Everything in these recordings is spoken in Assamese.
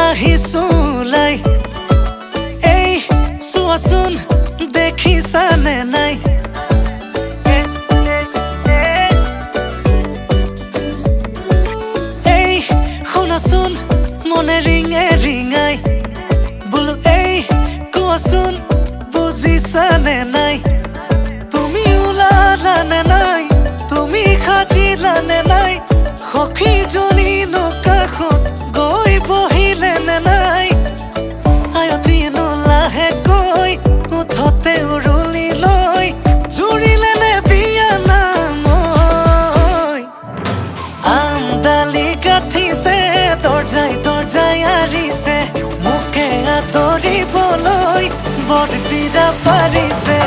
আহিছোলাই এই চোৱাচোন দেখিছানে নাই এই শুনাচোন মনে ৰিঙে ৰিঙাই বোলো এই কোৱাচোন বুজিছানে নাই তুমি ওলালানে নাই তুমি সাজিলানে নাই সখীজনী কাষত গৈ বহিলেনে নাই আয়তীনো লাহেকৈ উঠতে উৰুলি লৈ জুৰিলেনে বিয়া নামৈ আমডালি গাঁঠিছে দৰ্জাই দৰ্জাই আৰিছে মোকে আদৰিবলৈ বৰপীৰা পাৰিছে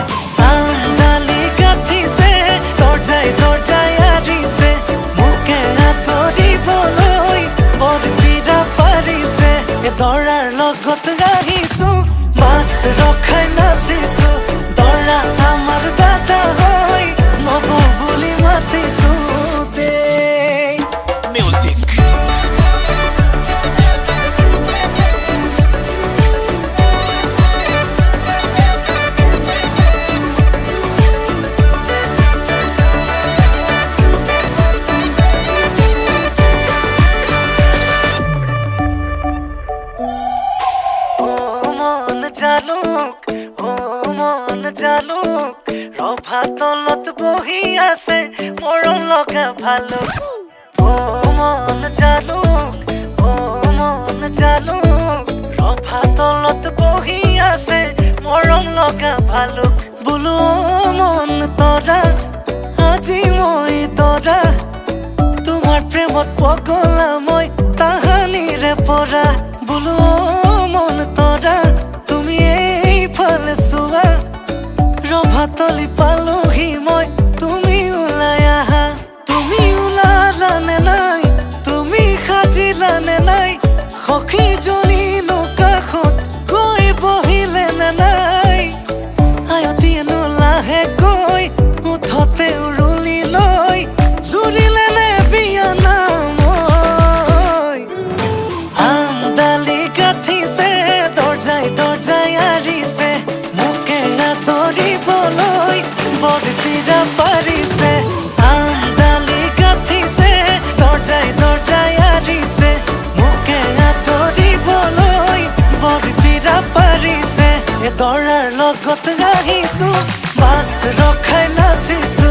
আমডালি গাঁঠিছে দৰ্জাই দৰ্জাই আৰিছে মোকে আদৰিবলৈ বৰপীৰা পাৰিছে দৰাৰ লগত আহিছো মাছ ৰখাই নাচিছো দৰা আমাৰ দাদা হয় নব বুলি মাতিছো দেই মিউজিক জালুক ৰভা তলত বহি আছে মৰম লগা ভালুক মন জালুক ৰভা তলত বহি আছে মৰম লগা ভালুক বোলো মন তৰা আজি মই তৰা তোমাৰ প্ৰেমত পগলা মই তাহানিৰে পৰা বোলো মন তৰা তুমি এইফালে চোৱা ৰভাতলি পালোহি মই তুমি ওলাই আহা তুমি ওলালানে নাই তুমি সাজিলানে নাই সখীজনী কাষত গৈ বহিলেনে নাই আয়তীনো লাহেকৈ উঠতে উৰুলি লৈ জুৰিলেনে বিয়া নামৈ আমডালি গাঁঠিছে দৰ্জাই দৰ্জাই আৰিছে মোকে আদৰিবলৈ বৰপীৰা পাৰিছে আমডালি গাঁঠিছে দৰ্জাই দৰ্জাই আৰিছে মোকে আদৰিবলৈ বৰপীৰা পাৰিছে দৰাৰ লগত আহিছো মাছ ৰখাই নাচিছো